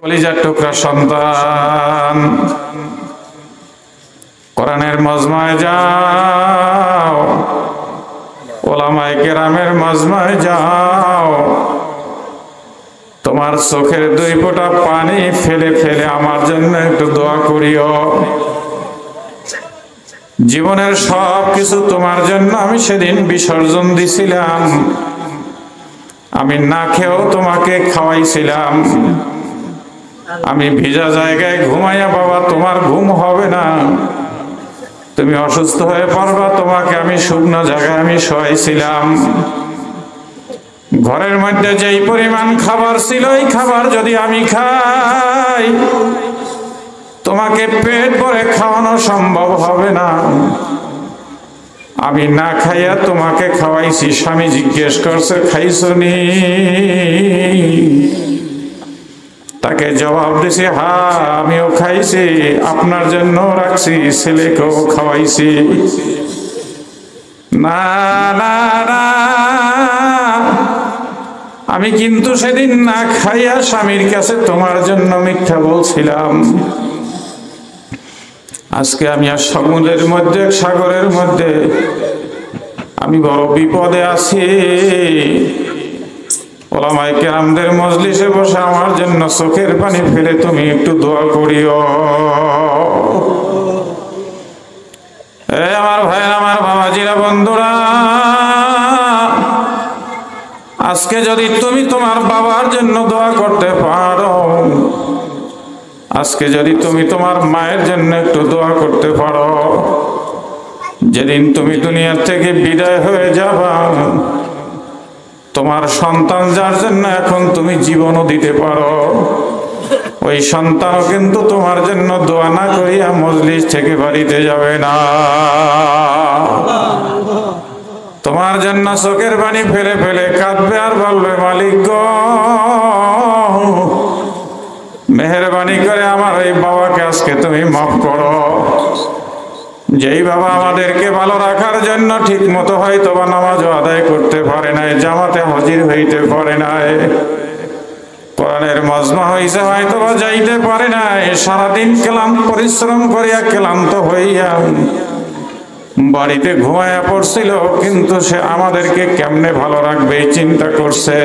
কলিজার টুকরা সন্তান, কোরআনের মজমায় যাও, ওলামায়ে কেরামের মজমায় যাও, তোমার চোখের দুই ফোঁটা পানি ফেলে ফেলে আমার জন্য একটু দোয়া করিও। জীবনের সব কিছু তোমার জন্য আমি সেদিন বিসর্জন দিছিলাম, আমি না খেয়েও তোমাকে খাওয়াইছিলাম। আমি ভিজা জায়গায় ঘুমাইয়া বাবা তোমার ঘুম হবে না, তুমি অসুস্থ হয়ে পড়বা, তোমাকে আমি শুকনো জায়গায় আমি শোয়াইছিলাম। ঘরের মধ্যে যেই পরিমাণ খাবার ছিল, এই খাবার যদি আমি খাই তোমাকে পেট ভরে খাওয়ানো সম্ভব হবে না। আমি না খাইয়া তোমাকে খাওয়াইছি। স্বামী জিজ্ঞেস করছে খাইছো নি? তাকে জবাব দিছি হ্যাঁ আমিও খাইছি, আপনার জন্য রাখছি, ছেলেকেও খাওয়াইছি। না না না, আমি কিন্তু সেদিন না খাইয়া স্বামীর কাছে তোমার জন্য মিথ্যা বলছিলাম। আজকে আমি আর সমুদ্রের মধ্যে, সাগরের মধ্যে আমি বড় বিপদে আছি। ওলামায়ে কেরামদের মজলিসে বসে আমার জন্য চোখের পানি ফেলে তুমি একটু দোয়া করিও। আমার ভাই, আমার বাবাজিরা, বন্ধুরা, আজকে যদি তুমি তোমার বাবার জন্য দোয়া করতে পারো, আজকে যদি তুমি তোমার মায়ের জন্য একটু দোয়া করতে পারো, যেদিন তুমি দুনিয়া থেকে বিদায় হয়ে যাবা, তোমার সন্তান যার জন্য এখন তুমি জীবনও দিতে পারো, ওই সন্তানও কিন্তু তোমার জন্য দোয়া না করিয়া মজলিস থেকে বাড়িতে যাবে না। তোমার জন্য চোখের পানি ফেলে ফেলে কাঁদবে আর বলবে মালিক গো, মেহেরবানি করে আমার এই বাবাকে আজকে তুমি মাফ করো। যেই বাবা আমাদেরকে ভালো রাখার জন্য ঠিক মতো হয়তো বা নামাজও আদায় করতে পারে নাই, জামাতে হাজির হইতে পারে নাই, কোরআনের মজমা হইছে হয়তো বা যাইতে পারে নাই, সারাদিন ক্লান্ত পরিশ্রম করিয়া ক্লান্ত হইয়া বাড়িতে ঘুমায়া পড়ছিল, কিন্তু সে আমাদেরকে কেমনে ভালো রাখবে এই চিন্তা করছে।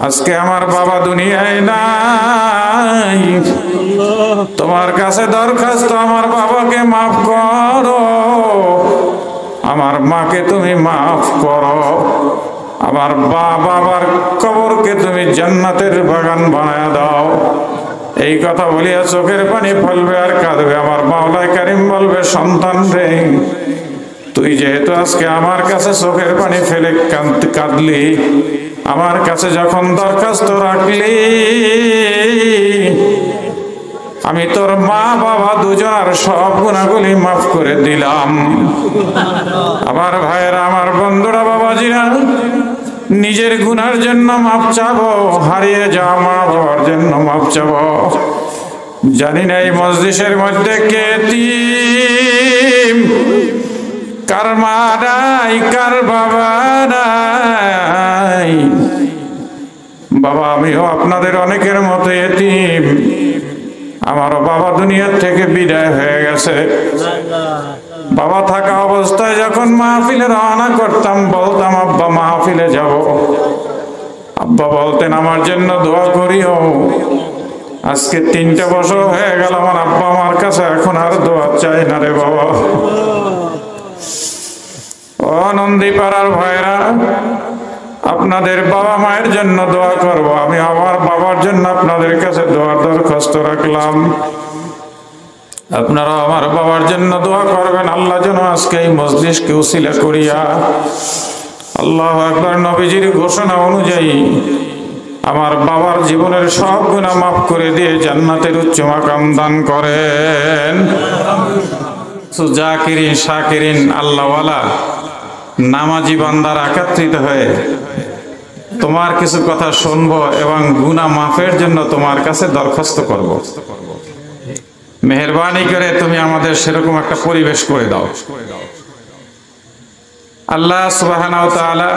আজকে আমার বাবা দুনিয়ায় নাই, তোমার কাছে দরখাস্ত আমার বাবাকে মাফ করো, আমার মাকে তুমি মাফ করো, আমার বাবার কবরকে তুমি জান্নাতের বাগান বানায় দাও। এই কথা বলিয়া চোখের পানি ফেলবে আর কাঁদবে। আমার মাওলায়ে কারীম বলবে সন্তান রে, তুই যেহেতু আজকে আমার কাছে চোখের পানি ফেলে কাঁদলি, আমার কাছে যখন দরখাস্ত রাখলি, আমি তোর মা বাবা দুজনের সব গুনাহগুলি মাফ করে দিলাম। আমার ভাইয়েরা, আমার বন্ধুরা, বাবাজিরা, নিজের গুনার জন্য মাফ চাবো, হারিয়ে যাওয়া মা বাবার জন্য মাফ চাবো। জানি না এই মজলিসের মধ্যে কে এতিম, কার মা নাই, কার বাবা নাই। বাবা আমিও আপনাদের অনেকের মতো এতিম, আমারও বাবা দুনিয়ার থেকে বিদায় হয়ে গেছে। বাবা থাকা অবস্থায় যখন মাহফিলে রওনা করতাম, বলতাম আব্বা মাহফিলে যাব, আব্বা বলতেন আমার জন্য দোয়া করিও। আজকে 3টা বছর হয়ে গেল, আমার আব্বা আমার কাছে এখন আর দোয়া চাই না রে বাবা। ও নন্দীপাড়ার ভাইরা, আপনাদের বাবা মায়ের জন্য দোয়া করব, আমি আমার বাবার জন্য আপনাদের কাছে দোয়ার দরখাস্ত রাখলাম। আপনারা আমার বাবার জন্য দোয়া করবেন, আল্লাহ যেন আজকে এই মজলিসকে উসিলা করিয়া, আল্লাহু আকবার, নবীজির ঘোষণা অনুযায়ী আমার বাবার জীবনের সব গুনাহ মাফ করে দিয়ে জান্নাতের উচ্চ মাকাম দান করেন। জাকিরিন, শাকিরিন, আল্লাহওয়ালা নামাজি বান্দার একত্রিত হয়ে তোমার কিছু কথা শুনবো এবং গুনাহ মাফের জন্য তোমার কাছে দরখাস্ত করব। মেহেরবানি করে তুমি আমাদের সেরকম একটা পরিবেশ করে দাও। আল্লাহ সুবহানাহু ওয়া তাআলা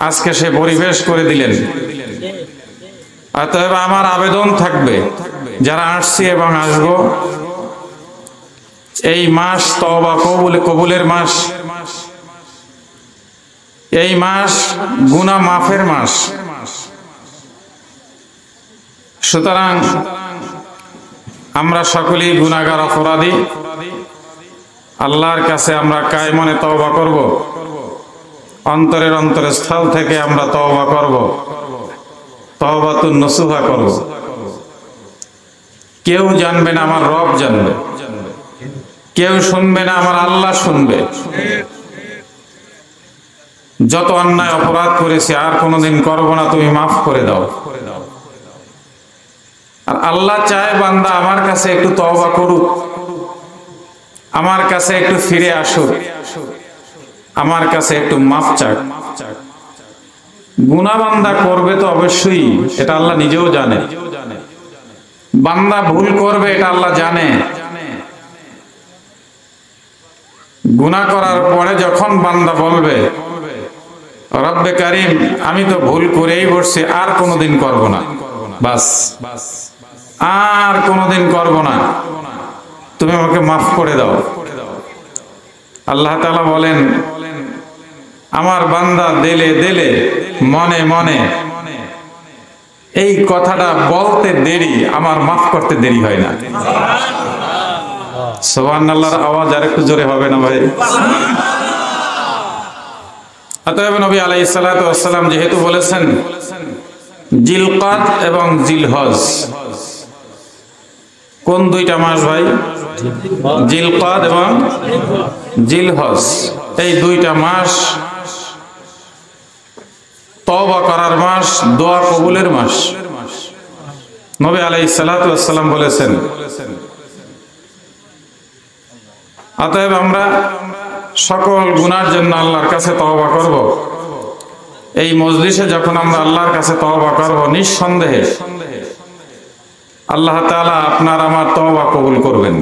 আজকে সে পরিবেশ করে দিলেন। অতএব আমার আবেদন থাকবে, যারা আসছি এবং আসবো, এই মাস তওবা কবুলের মাস, এই মাস গুনাহ মাফের মাস। সুতরাং আমরা সকলেই গুনাহগার, অপরাধী। আল্লাহর কাছে আমরা কায়মনে তওবা করব, অন্তরের অন্তরস্থল থেকে আমরা তওবা করব, তওবাতুন নসুহা করব। কেউ জানবে না, আমার রব জানবে। কেউ শুনবে না, আমার আল্লাহ শুনবে। যত অন্যায় অপরাধ করেছি আর কোনোদিন করব না, তুমি মাফ করে দাও। আর আল্লাহ চায় বান্দা আমার কাছে একটু তওবা করুক, আমার কাছে একটু ফিরে আসুক, আমার কাছে একটু মাফ চাক। গুনাহ বান্দা করবে তো অবশ্যই, এটা আল্লাহ নিজেও জানে। বান্দা ভুল করবে, এটা আল্লাহ জানে। গুনাহ করার পরে যখন বান্দা বলবে, রব্বে কারিম আমি তো ভুল করেই বসছি, আর কোনোদিন করব না, বাস আর কোনোদিন করব না, তুমি আমাকে মাফ করে দাও। আল্লাহ তাআলা বলেন, আমার বান্দা দিলে দিলে মনে মনে এই কথাটা বলতে দেরি, আমার মাফ করতে দেরি হয় না। সুবহানাল্লাহর আওয়াজ আর একটু জোরে হবে না ভাই? অতএব নবী আলাইহিস সালাতু ওয়াস সালাম যেহেতু বলেছেন জিলকাদ এবং জিলহজ, কোন দুইটা মাস ভাই? জিলকাদ এবং জিলহজ, এই দুইটা মাস তওবা করার মাস, দোয়া কবুলের মাস। নবী আলাইহিস সালাতু ওয়াস সালাম বলেছেন। অতএব আমরা সকল গুনার জন্য আল্লাহর কাছে তওবা করব। এই মজলিসে যখন আমরা আল্লাহর কাছে তওবা করব, নিঃসন্দেহে আল্লাহ তাআলা আপনার আমার তওবা কবুল করবেন।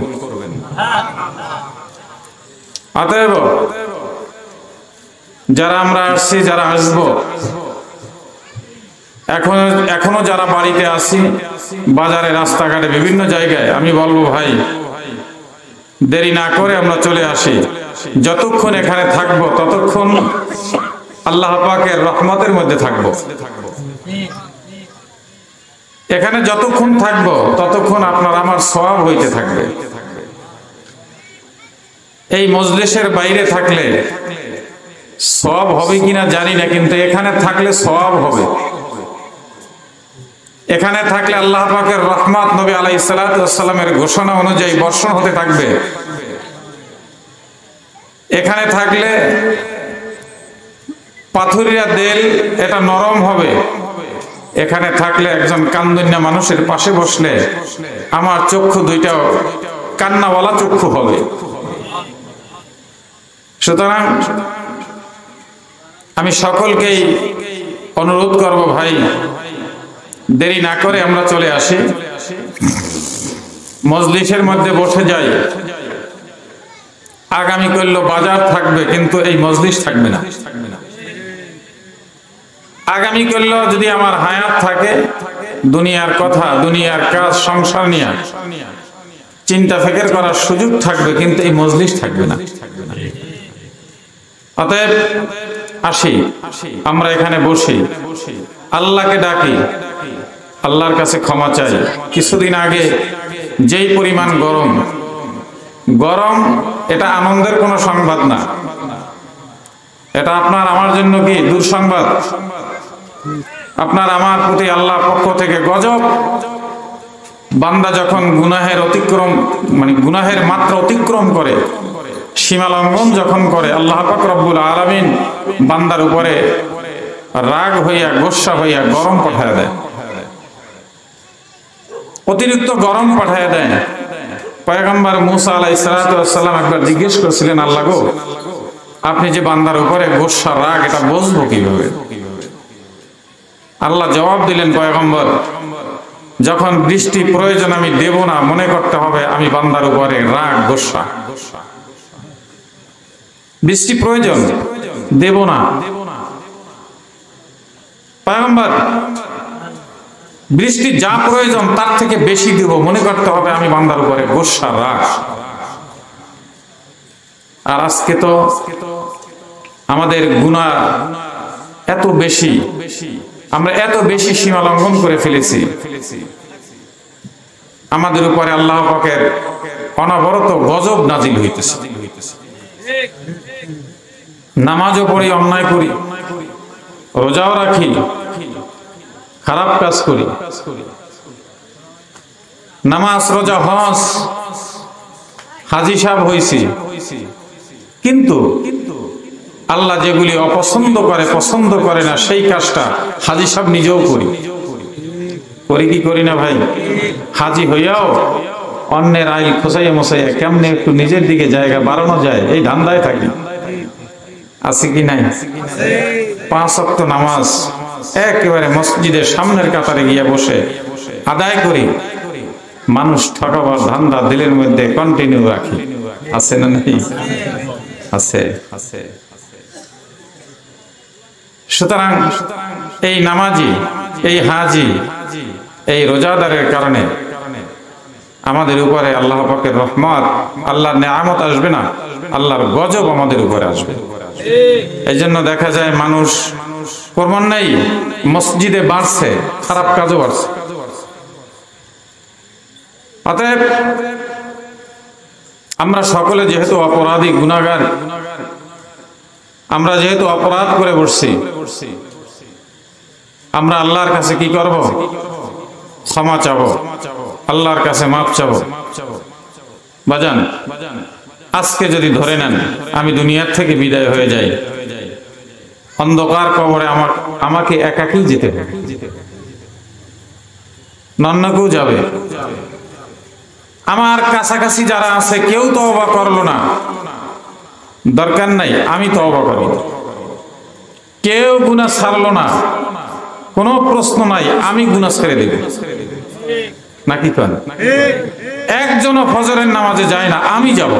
অতএব যারা আমরা আসছি, যারা আসব, এখনো যারা বাড়িতে আছি, বাজারে, রাস্তাঘাটে, বিভিন্ন জায়গায়, আমি বলবো ভাই দেরি না করে আমরা চলে আসি। যতক্ষণ এখানে থাকবো ততক্ষণ আল্লাহ পাকের রহমতের মধ্যে থাকবো। এখানে যতক্ষণ থাকবো ততক্ষণ আপনার আমার সওয়াব হইতে থাকবে। এই মজলিসের বাইরে থাকলে সওয়াব হবে কিনা জানি না, কিন্তু এখানে থাকলে সওয়াব হবে। এখানে থাকলে আল্লাহ পাকের রহমত নবী আলাইহিস সালাতু ওয়াস সালামের ঘোষণা অনুযায়ী বর্ষণ হতে থাকবে। এখানে থাকলে পাথুরিয়া দেল এটা নরম হবে। এখানে থাকলে একজন কান্দুন্যা মানুষের পাশে বসলে আমার চক্ষু দুইটাও কান্নাওয়ালা চক্ষু হবে। সুতরাং আমি সকলকেই অনুরোধ করব, ভাই দেরি না করে আমরা চলে আসি, মজলিসের মধ্যে বসে যাই। আগামী করলো বাজার থাকবে, কিন্তু এই মজলিস থাকবে না। আগামী করলো যদি আমার হায়াত থাকে, দুনিয়ার কথা, দুনিয়ার কাজ, সংসার নিয়ে চিন্তা ফিকির করার সুযোগ থাকবে, কিন্তু এই মজলিস থাকবে না। অতএব আসি, আমরা এখানে বসি, আল্লাহকে ডাকি, আল্লাহর কাছে ক্ষমা চাই। কিছুদিন আগে যেই পরিমাণ গরম, এটা আনন্দের কোনো সংবাদ না, এটা আপনার আমার জন্য কি দুঃসংবাদ। আপনার আমার প্রতি আল্লাহ পক্ষ থেকে গজব। বান্দা যখন গুনাহের অতিক্রম, গুনাহের মাত্রা অতিক্রম করে, সীমা লঙ্ঘন যখন করে, আল্লাহ পাক রব্বুল আলামিন বান্দার উপরে রাগ হইয়া, গোসা হইয়া গরম পাঠায় দেয়, অতিরিক্ত গরম পাঠায় দেয়। পয়গম্বর মুসা আলাইহিস সালাতু ওয়াস সালাম একবার জিজ্ঞেস করেছিলেন, আল্লাহ গো, আপনি যে বান্দার উপরে গোসা, রাগ, এটা বুঝবো কিভাবে? আল্লাহ জবাব দিলেন, পয়গম্বর যখন বৃষ্টি প্রয়োজন আমি দেব না, মনে করতে হবে আমি বান্দার উপরে রাগ, গোসা। বৃষ্টি প্রয়োজন, দেব না। পয়গম্বর বৃষ্টি যা প্রয়োজন তার থেকে বেশি দিব, মনে করতে হবে আমি বান্দার উপরে গোসা রাগ। আর আজকে তো আমাদের গুনাহ এত বেশি, আমরা এত বেশি সীমা লঙ্ঘন করে ফেলেছি, আমাদের উপরে আল্লাহ পাকের অনবরত গজব নাজিল হইতেছে। নামাজও পড়ি, অন্যায় করি, রোজাও রাখি, খারাপ কাজ করি, নামাজ রোজা হজ হাজি সাহেব হইছি, কিন্তু আল্লাহ যেগুলি অপছন্দ করে, পছন্দ করে না, সেই কাজটা হাজি সাহেব নিজেও করি। করি কি করি না ভাই? হাজি হইয়াও অন্যের আইল খোঁচাইয়া মোছাইয়া কেমনে একটু নিজের দিকে জায়গা বাড়ানো যায় এই ধান্দায় থাকি। আছে কি নাই? 5 ওয়াক্ত নামাজ একেবারে মসজিদের সামনের কাতারে গিয়া বসে আদায় করি, মানুষ ঠকাবার ধান্দা দিলের মধ্যে কন্টিনিউ রাখি। আছে না নাই? আছে। সুতরাং এই নামাজি, এই হাজি, এই রোজাদারের কারণে আমাদের উপরে আল্লাহ পাকের রহমত, আল্লাহর নেয়ামত আসবে না, আল্লাহর গজব আমাদের উপরে আসবে। এই জন্য দেখা যায় মানুষ ক্রমান্বয়ে মসজিদে বাড়ছে, খারাপ কাজও বাড়ছে। অতএব আমরা সকলে যেহেতু অপরাধী, গুনাহগার, আমরা যেহেতু অপরাধ করে বসছি, আমরা আল্লাহর কাছে কি করব? ক্ষমা চাবো, আল্লাহর কাছে মাফ চাবো। বাজান, আজকে যদি ধরে নেন আমি দুনিয়ার থেকে বিদায় হয়ে যাই, অন্ধকার কবরে আমাকে একাকী যেতে হবে, অন্য কেউ যাবে? আমার কাছাকাছি যারা আছে কেউ তওবা করলো না, দরকার নাই, আমি তওবা করব। কেউ গুনাহ ছাড়লো না, কোনো প্রশ্ন নাই, আমি গুনাহ ছেড়ে দেব। নাকি কেন? একজনও ফজরের নামাজে যায় না, আমি যাব।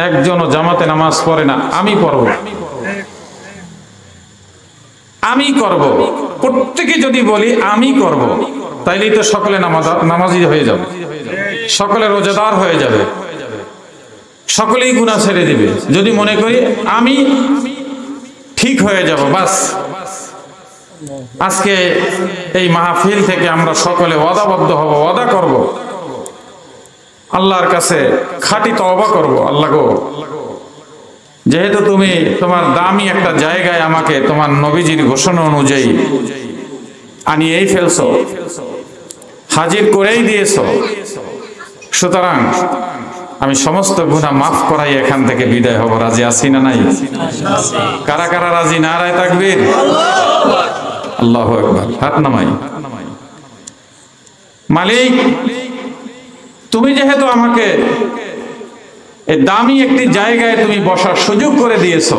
একজনও জামাতে নামাজ পড়ে না, আমি পড়ব, আমি করব। প্রত্যেকে যদি বলি আমি করব, তাইলেই তো সকলে নামাজি হয়ে যাবে, সকলে রোজাদার হয়ে যাবে, সকলেই গুনাহ ছেড়ে দিবে। যদি মনে করি আমি ঠিক হয়ে যাব, বাস। আজকে এই মাহফিল থেকে আমরা সকলে ওয়াদাবদ্ধ হব, ওয়াদা করব, আল্লাহর কাছে খাঁটি তওবা করব। আল্লাহ গো, যেহেতু তুমি তোমার দামি একটা জায়গায় আমাকে তোমার নবীজির ঘোষণা অনুযায়ী আনিয়েই ফেলছো, হাজির করেই দিয়েছো, সুতরাং আমি সমস্ত গুনাহ মাফ করাই এখান থেকে বিদায় হব। রাজি আছি না নাই? কারা কারা রাজি? নারায়ে তাকবীর, আল্লাহু আকবার। হাত নামাই। মালিক, তুমি যেহেতু আমাকে এই দামি একটি জায়গায় তুমি বসার সুযোগ করে দিয়েছো,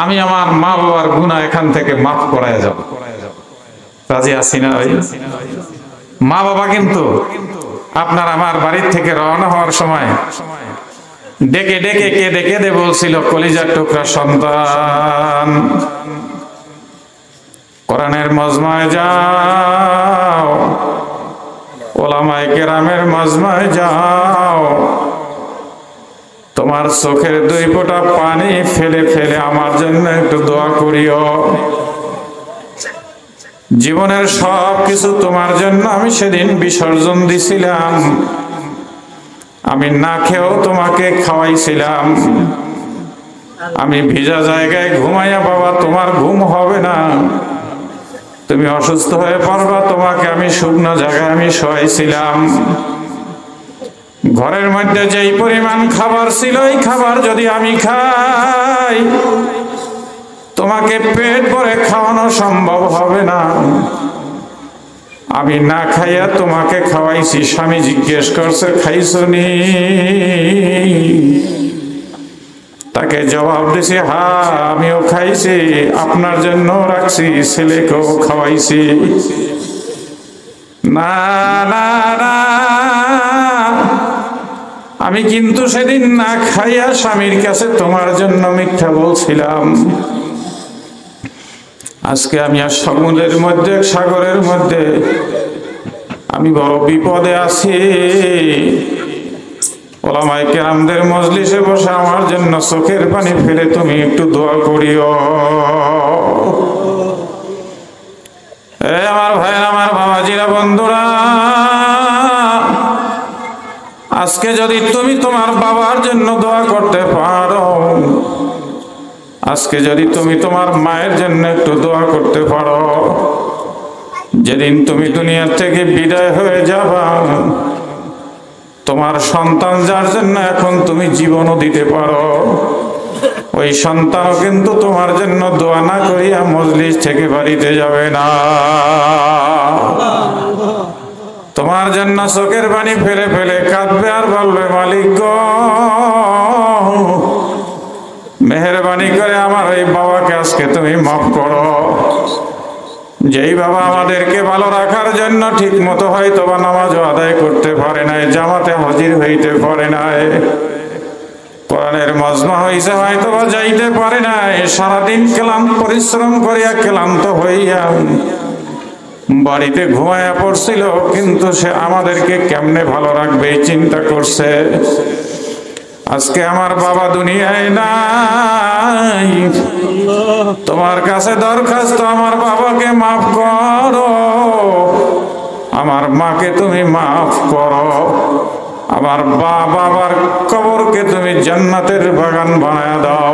আমি আমার মা বাবার গুনাহ এখান থেকে মাফ করায় যাব। রাজি আছি না ভাই? মা বাবা কিন্তু আপনার আমার বাড়ির থেকে রওনা হওয়ার সময় ডেকে ডেকে কেঁদে কেঁদে বলছিল, কলিজার টুকরা সন্তান, কোরআনের মজমায় যাও, ওলামায়ে কেরামের মজমায় যাও, তোমার চোখের 2 ফোঁটা পানি ফেলে ফেলে আমার জন্য একটু দোয়া করিও। জীবনের সব কিছু তোমার জন্য আমি সেদিন বিসর্জন দিছিলাম, আমি না খেয়েও তোমাকে খাওয়াইছিলাম, আমি ভিজা জায়গায় ঘুমাইয়া বাবা তোমার ঘুম হবে না, তুমি অসুস্থ হয়ে পড়বা, তোমাকে আমি শুকনো জায়গায় আমি শোয়াইছিলাম, ঘরের মধ্যে যেই পরিমাণ খাবার ছিল এই খাবার যদি আমি খাই তোমাকে পেট ভরে খাওয়ানো সম্ভব হবে না, আমি না খাইয়া তোমাকে খাওয়াইছি। স্বামী জিজ্ঞেস করছে, খাইছো নি? তাকে জবাব দিছি, হ্যাঁ আমিও খাইছি, আপনার জন্য রাখছি, ছেলেকেও খাওয়াইছি। না না না, আমি কিন্তু সেদিন না খাইয়া স্বামীর কাছে তোমার জন্য মিথ্যা বলছিলাম। আজকে আমি আর সমুদ্রের মধ্যে, সাগরের মধ্যে আমি বড় বিপদে আছি। ওলামায়ে কেরামদের মজলিসে বসে আমার জন্য চোখের পানি ফেলে তুমি একটু দোয়া করিও। আমার ভাই, আমার বাবাজিরা, বন্ধুরা, আজকে যদি তুমি তোমার বাবার জন্য দোয়া করতে পারো, আজকে যদি তুমি তোমার মায়ের জন্য একটু দোয়া করতে পারো, যেদিন তুমি দুনিয়া থেকে বিদায় হয়ে যাবা, তোমার সন্তান যার জন্য এখন তুমি জীবনও দিতে পারো, ওই সন্তানও কিন্তু তোমার জন্য দোয়া না করিয়া মজলিস থেকে বাড়িতে যাবে না। তোমার জন্য চোখের পানি ফেলে ফেলে কাঁদবে আর বলবে, মালিক গো, মেহেরবানি করে আমার ওই বাবাকে আজকে তুমি মাফ করো। যেই বাবা আমাদেরকে ভালো রাখার জন্য ঠিক মতো হয়তো বা নামাজও আদায় করতে পারে নাই, জামাতে হাজির হইতে পারে নাই, কোরআনের মজমা হইছে হয়তো বা যাইতে পারে নাই, সারাদিন পরিশ্রম করিয়া ক্লান্ত হইয়া বাড়িতে ঘুমায়া পড়ছিল, কিন্তু সে আমাদেরকে কেমনে ভালো রাখবে এই চিন্তা করছে। আজকে আমার বাবা দুনিয়ায় নাই, তোমার কাছে দরখাস্ত, আমার বাবাকে মাফ করো, আমার মাকে তুমি মাফ করো, আমার বাবার কবরকে তুমি জান্নাতের বাগান বানায়া দাও।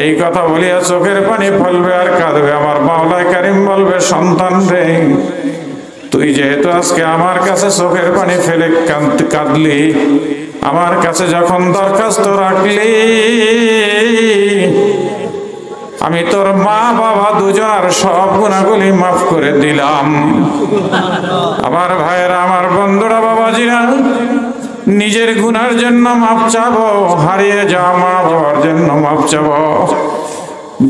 এই কথা বলিয়া চোখের পানি ফেলবে আর কাঁদবে। আমার মাওলায়ে কারীম বলবে, সন্তান রে, তুই যেহেতু আজকে আমার কাছে চোখের পানি ফেলে কাঁদলি, আমার কাছে যখন দরখাস্ত রাখলি, আমি তোর মা বাবা দুজনের সব গুনাহগুলি মাফ করে দিলাম। আমার ভাইয়েরা, আমার বন্ধুরা, বাবাজিরা, নিজের গুনার জন্য মাফ চাবো, হারিয়ে যাওয়া মা বাবার জন্য মাফ চাবো।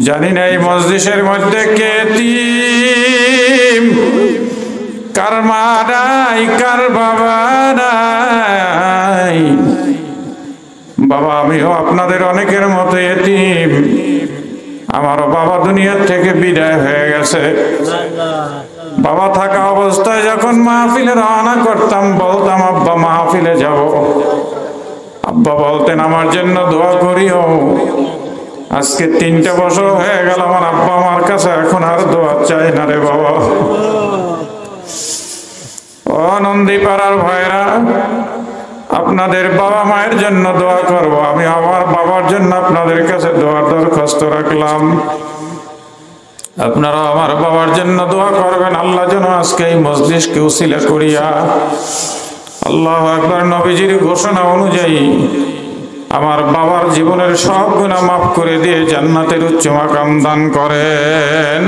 জানি না এই মজলিসের মধ্যে কে এতিম, কার মা নাই, কার বাবা নাই। বাবা, আমিও আপনাদের অনেকের মতো এতিম। আমারও বাবা দুনিয়ার থেকে বিদায় হয়ে গেছে। বাবা থাকা অবস্থায় যখন মাহফিলে রওনা করতাম, বলতাম, আব্বা মাহফিলে যাব। আব্বা বলতেন, আমার জন্য দোয়া করিও। আজকে 3 বছর হয়ে গেল, আমার আব্বা আমার কাছে এখন আর দোয়া চাই না রে বাবা। ও নন্দীপাড়ার ভাইরা, আপনাদের বাবা মায়ের জন্য দোয়া করব। আমি আমার বাবার জন্য আপনাদের কাছে দোয়ার দরখাস্ত রাখলাম। আপনারা আমার বাবার জন্য দোয়া করবেন, আল্লাহ যেন আজকে এই মজলিসকে উসিলা করিয়া, আল্লাহু আকবার, নবীজির ঘোষণা অনুযায়ী আমার বাবার জীবনের সব গুনাহ মাফ করে দিয়ে জান্নাতের উচ্চ মাকাম দান করেন।